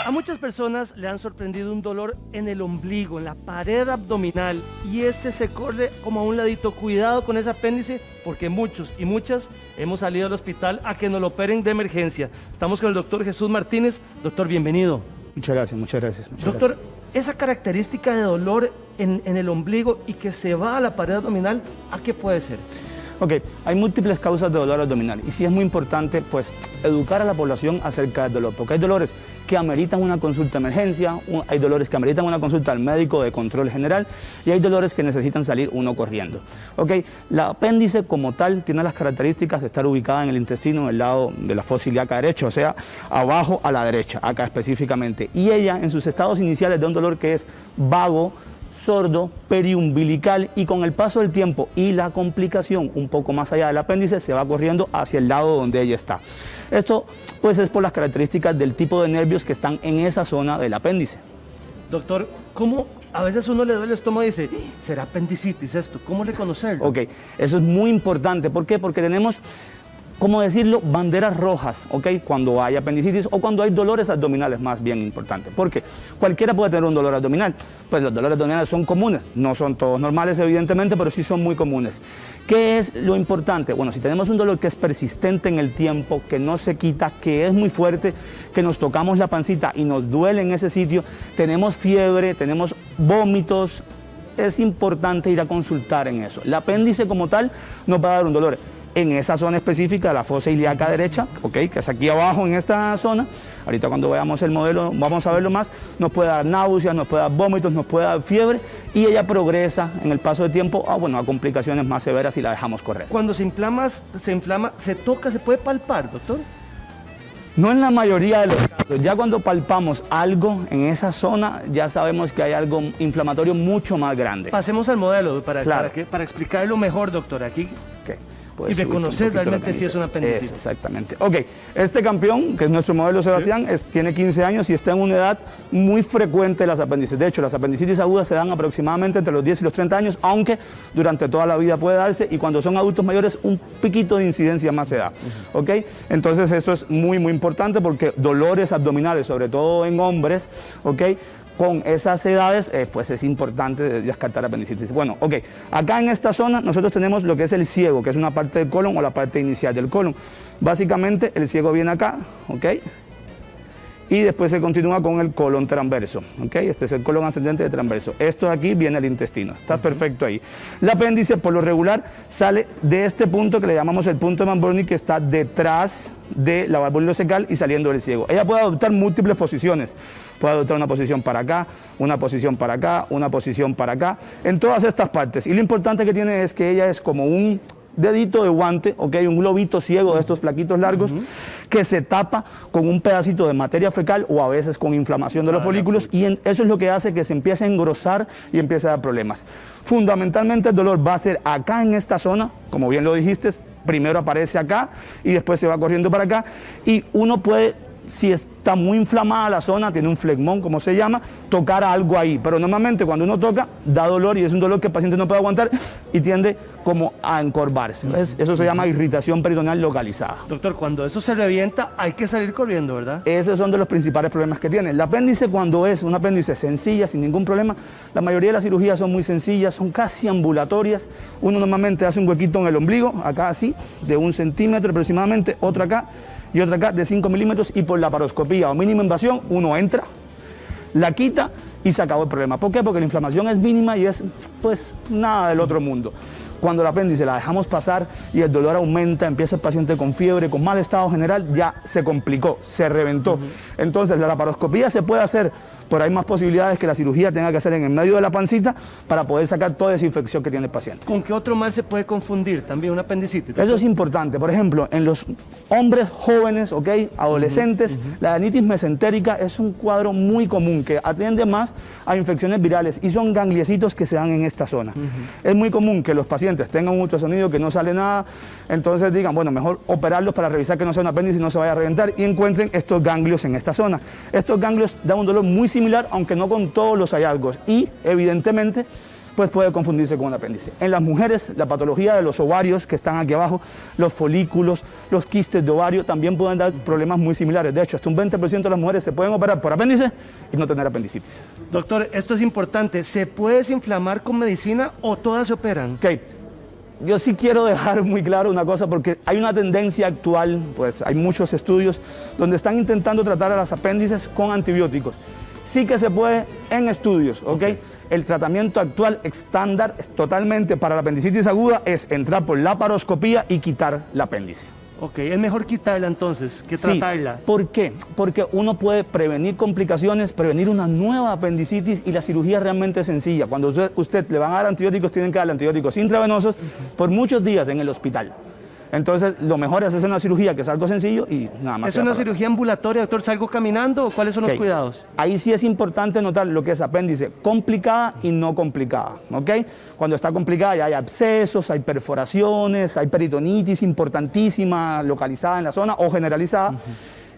A muchas personas le han sorprendido un dolor en el ombligo, en la pared abdominal, y ese se corre como a un ladito. Cuidado con ese apéndice, porque muchos y muchas hemos salido al hospital a que nos lo operen de emergencia. Estamos con el doctor Jesús Martínez. Doctor, bienvenido. Muchas gracias, muchas gracias. Doctor, esa característica de dolor en el ombligo y que se va a la pared abdominal, ¿a qué puede ser? Ok, hay múltiples causas de dolor abdominal y sí es muy importante pues educar a la población acerca del dolor, porque hay dolores que ameritan una consulta de emergencia, hay dolores que ameritan una consulta al médico de control general y hay dolores que necesitan salir uno corriendo. Ok, la apéndice como tal tiene las características de estar ubicada en el intestino, en el lado de la fosa ilíaca derecha, o sea, abajo a la derecha, acá específicamente. Y ella en sus estados iniciales de un dolor que es vago, sordo, periumbilical, y con el paso del tiempo y la complicación un poco más allá del apéndice se va corriendo hacia el lado donde ella está. Esto pues es por las características del tipo de nervios que están en esa zona del apéndice. Doctor, ¿cómo a veces uno le duele el estómago y dice, ¿será apendicitis esto? ¿Cómo reconocerlo? Ok, eso es muy importante. ¿Por qué? Porque tenemos, ¿cómo decirlo?, banderas rojas, ¿ok? Cuando hay apendicitis o cuando hay dolores abdominales, más bien importante. Porque cualquiera puede tener un dolor abdominal. Pues los dolores abdominales son comunes, no son todos normales evidentemente, pero sí son muy comunes. ¿Qué es lo importante? Bueno, si tenemos un dolor que es persistente en el tiempo, que no se quita, que es muy fuerte, que nos tocamos la pancita y nos duele en ese sitio, tenemos fiebre, tenemos vómitos, es importante ir a consultar en eso. El apéndice como tal nos va a dar un dolor en esa zona específica de la fosa ilíaca derecha, okay, que es aquí abajo en esta zona. Ahorita cuando veamos el modelo vamos a verlo más. Nos puede dar náuseas, nos puede dar vómitos, nos puede dar fiebre y ella progresa en el paso del tiempo a complicaciones más severas si la dejamos correr. Cuando se inflama, se toca, se puede palpar, doctor. No en la mayoría de los casos. Ya cuando palpamos algo en esa zona, ya sabemos que hay algo inflamatorio mucho más grande. Pasemos al modelo para explicarlo mejor, doctor. Aquí. Okay. Y reconocer realmente si es una apendicitis. Exactamente. Ok, este campeón, que es nuestro modelo Sebastián, tiene 15 años y está en una edad muy frecuente de las apendicitis. De hecho, las apendicitis agudas se dan aproximadamente entre los 10 y los 30 años, aunque durante toda la vida puede darse, y cuando son adultos mayores, un piquito de incidencia más se da. Ok, entonces eso es muy, muy importante porque dolores abdominales, sobre todo en hombres, ok, con esas edades, pues es importante descartar apendicitis. Bueno, ok, acá en esta zona nosotros tenemos lo que es el ciego, que es una parte del colon o la parte inicial del colon. Básicamente el ciego viene acá, ok, y después se continúa con el colon transverso, ok, este es el colon ascendente de transverso. Esto de aquí viene el intestino, está perfecto ahí. El apéndice por lo regular sale de este punto que le llamamos el punto de Van Brony, que está detrás de la válvula ileocecal y saliendo del ciego. Ella puede adoptar múltiples posiciones. Puede adoptar una posición para acá, una posición para acá, una posición para acá, en todas estas partes. Y lo importante que tiene es que ella es como un dedito de guante, okay, un globito ciego de estos flaquitos largos, que se tapa con un pedacito de materia fecal o a veces con inflamación de los folículos, y eso es lo que hace que se empiece a engrosar y empiece a dar problemas. Fundamentalmente el dolor va a ser acá en esta zona, como bien lo dijiste, primero aparece acá y después se va corriendo para acá, y uno puede, si está muy inflamada la zona, tiene un flegmón, como se llama, tocar algo ahí. Pero normalmente cuando uno toca, da dolor y es un dolor que el paciente no puede aguantar y tiende como a encorvarse. Eso se llama irritación peritoneal localizada. Doctor, cuando eso se revienta, hay que salir corriendo, ¿verdad? Esos son de los principales problemas que tiene. El apéndice, cuando es un apéndice sencilla, sin ningún problema, la mayoría de las cirugías son muy sencillas, son casi ambulatorias. Uno normalmente hace un huequito en el ombligo, acá así, de 1 centímetro aproximadamente, otro acá, y otra acá de 5 milímetros, y por la laparoscopía o mínima invasión uno entra, la quita y se acabó el problema. ¿Por qué? Porque la inflamación es mínima y es pues nada del otro mundo. Cuando el apéndice la dejamos pasar y el dolor aumenta, empieza el paciente con fiebre, con mal estado general, ya se complicó, se reventó. Entonces la laparoscopía se puede hacer, pero hay más posibilidades que la cirugía tenga que hacer en el medio de la pancita para poder sacar toda esa infección que tiene el paciente. ¿Con qué otro mal se puede confundir también una apendicitis, doctor? Eso es importante. Por ejemplo, en los hombres jóvenes, ok, adolescentes, la adenitis mesentérica es un cuadro muy común que atiende más a infecciones virales y son gangliecitos que se dan en esta zona. Es muy común que los pacientes tengan un ultrasonido que no sale nada, entonces digan, bueno, mejor operarlos para revisar que no sea un apéndice y no se vaya a reventar, y encuentren estos ganglios en esta zona. Estos ganglios dan un dolor muy similar, aunque no con todos los hallazgos, y evidentemente pues puede confundirse con un apéndice. En las mujeres, la patología de los ovarios que están aquí abajo, los folículos, los quistes de ovario, también pueden dar problemas muy similares. De hecho, hasta un 20% de las mujeres se pueden operar por apéndice y no tener apendicitis. Doctor, esto es importante. ¿Se puede desinflamar con medicina o todas se operan? Ok. Yo sí quiero dejar muy claro una cosa, porque hay una tendencia actual, pues hay muchos estudios donde están intentando tratar a las apéndices con antibióticos. Sí que se puede en estudios, ¿ok? El tratamiento actual estándar totalmente para la apendicitis aguda es entrar por laparoscopía y quitar el apéndice. Ok, es mejor quitarla entonces que tratarla. Sí. ¿Por qué? Porque uno puede prevenir complicaciones, prevenir una nueva apendicitis, y la cirugía es realmente sencilla. Cuando usted le van a dar antibióticos, tienen que darle antibióticos intravenosos por muchos días en el hospital. Entonces, lo mejor es hacer una cirugía que es algo sencillo y nada más. ¿Es una cirugía ambulatoria, doctor? ¿Salgo caminando o cuáles son los cuidados? Ahí sí es importante notar lo que es apéndice complicada y no complicada, ¿ok? Cuando está complicada ya hay abscesos, hay perforaciones, hay peritonitis importantísima localizada en la zona o generalizada.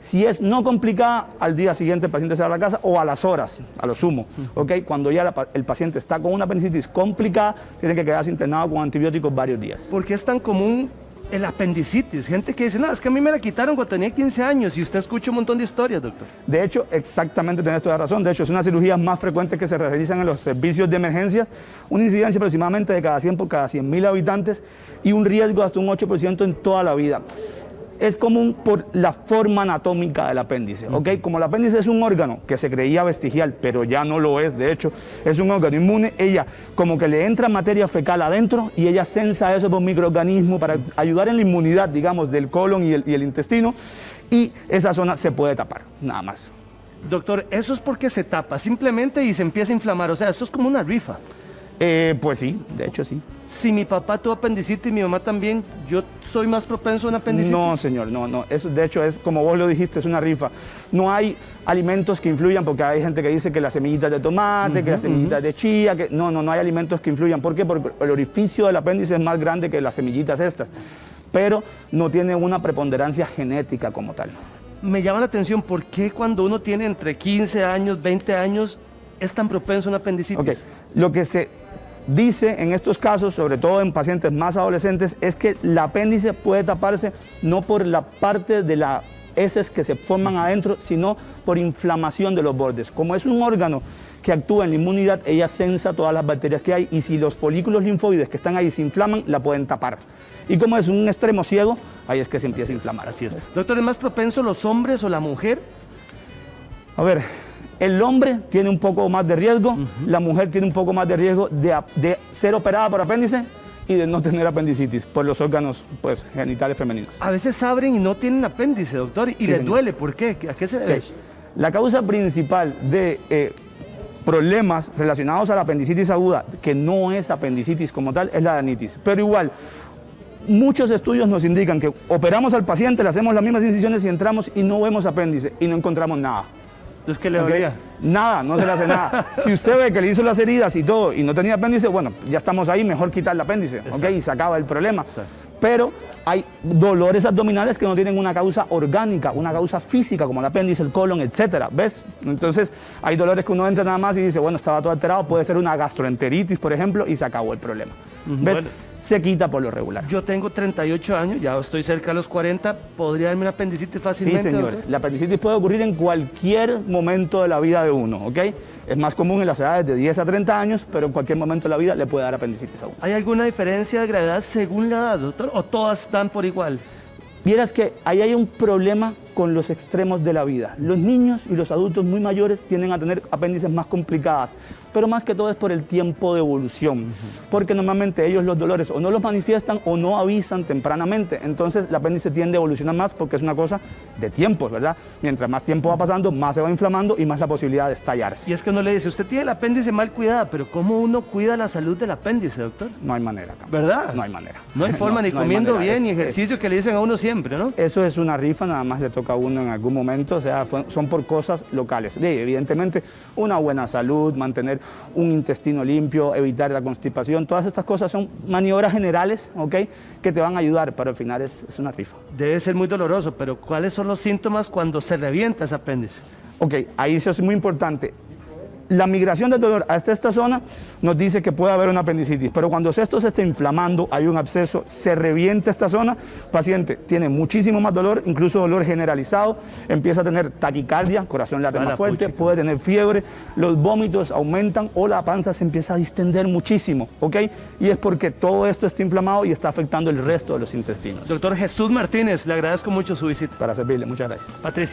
Si es no complicada, al día siguiente el paciente se va a la casa o a las horas, a lo sumo, ¿ok? Cuando ya el paciente está con una apendicitis complicada, tiene que quedarse internado con antibióticos varios días. ¿Por qué es tan común el apendicitis? Gente que dice, no, es que a mí me la quitaron cuando tenía 15 años, y usted escucha un montón de historias, doctor. De hecho, exactamente, tenés toda la razón. De hecho, es una cirugía más frecuente que se realizan en los servicios de emergencia, una incidencia aproximadamente de cada 100 por cada 100.000 habitantes y un riesgo de hasta un 8% en toda la vida. Es común por la forma anatómica del apéndice, ¿ok? Como el apéndice es un órgano que se creía vestigial, pero ya no lo es, de hecho, es un órgano inmune, ella como que le entra materia fecal adentro y ella sensa eso por microorganismos para ayudar en la inmunidad, digamos, del colon y el intestino, y esa zona se puede tapar, nada más. Doctor, eso es porque se tapa simplemente y se empieza a inflamar, o sea, esto es como una rifa. Pues sí, de hecho sí. Si mi papá tuvo apendicitis y mi mamá también, ¿yo soy más propenso a una apendicitis? No, señor, no. Eso, de hecho, es como vos lo dijiste, es una rifa. No hay alimentos que influyan, porque hay gente que dice que las semillitas de tomate, que las semillitas de chía, que no hay alimentos que influyan. ¿Por qué? Porque el orificio del apéndice es más grande que las semillitas estas, pero no tiene una preponderancia genética como tal. Me llama la atención, ¿por qué cuando uno tiene entre 15 años, 20 años, es tan propenso a una apendicitis? Ok, lo que se dice en estos casos, sobre todo en pacientes más adolescentes, es que el apéndice puede taparse no por la parte de las heces que se forman adentro, sino por inflamación de los bordes. Como es un órgano que actúa en la inmunidad, ella sensa todas las bacterias que hay, y si los folículos linfoides que están ahí se inflaman, la pueden tapar. Y como es un extremo ciego, ahí es que se empieza a inflamar. Así es. Doctor, ¿es más propenso los hombres o la mujer? A ver, el hombre tiene un poco más de riesgo, la mujer tiene un poco más de riesgo de ser operada por apéndice y de no tener apendicitis por los órganos, pues, genitales femeninos. A veces abren y no tienen apéndice, doctor, y Sí, les señor. duele. ¿Por qué? ¿A qué se debe eso? La causa principal de problemas relacionados a la apendicitis aguda, que no es apendicitis como tal, es la adenitis. Pero igual, muchos estudios nos indican que operamos al paciente, le hacemos las mismas incisiones y entramos y no vemos apéndice y no encontramos nada. Entonces, ¿qué le dolía? Nada, no se le hace nada. Si usted ve que le hizo las heridas y todo y no tenía apéndice, bueno, ya estamos ahí, mejor quitar el apéndice, ¿ok? Y se acaba el problema. Exacto. Pero hay dolores abdominales que no tienen una causa orgánica, una causa física, como el apéndice, el colon, etcétera, ¿ves? Entonces, hay dolores que uno entra nada más y dice, bueno, estaba todo alterado, puede ser una gastroenteritis, por ejemplo, y se acabó el problema. ¿Ves? Bueno, se quita por lo regular. yo tengo 38 años, ya estoy cerca de los 40, ¿podría darme una apendicitis fácilmente? Sí, señor. Doctor? La apendicitis puede ocurrir en cualquier momento de la vida de uno, ¿ok? Es más común en las edades de 10 a 30 años, pero en cualquier momento de la vida le puede dar apendicitis a uno. ¿Hay alguna diferencia de gravedad según la edad, doctor? ¿O todas están por igual? Vieras que ahí hay un problema con los extremos de la vida. Los niños y los adultos muy mayores tienden a tener apéndices más complicadas, pero más que todo es por el tiempo de evolución, porque normalmente ellos los dolores o no los manifiestan o no avisan tempranamente, entonces el apéndice tiende a evolucionar más porque es una cosa de tiempos, ¿verdad? Mientras más tiempo va pasando, más se va inflamando y más la posibilidad de estallarse. Y es que uno le dice, usted tiene el apéndice mal cuidado, pero ¿cómo uno cuida la salud del apéndice, doctor? No hay manera. ¿Verdad? No hay manera. No hay forma, ni no hay comiendo manera. bien, ni ejercicio que le dicen a uno siempre, ¿no? Eso es una rifa, nada más le toca a uno en algún momento, o sea, son por cosas locales. Evidentemente, una buena salud, mantener un intestino limpio, evitar la constipación, todas estas cosas son maniobras generales, ¿ok? Que te van a ayudar, pero al final es una rifa. Debe ser muy doloroso, pero ¿cuáles son los síntomas cuando se revienta ese apéndice? Ok, ahí eso es muy importante. La migración del dolor hasta esta zona nos dice que puede haber una apendicitis, pero cuando esto se está inflamando, hay un absceso, se revienta esta zona, el paciente tiene muchísimo más dolor, incluso dolor generalizado, empieza a tener taquicardia, corazón late más fuerte, puede tener fiebre, los vómitos aumentan o la panza se empieza a distender muchísimo, ¿ok? Y es porque todo esto está inflamado y está afectando el resto de los intestinos. Doctor Jesús Martínez, le agradezco mucho su visita. Para servirle, muchas gracias. Patricia.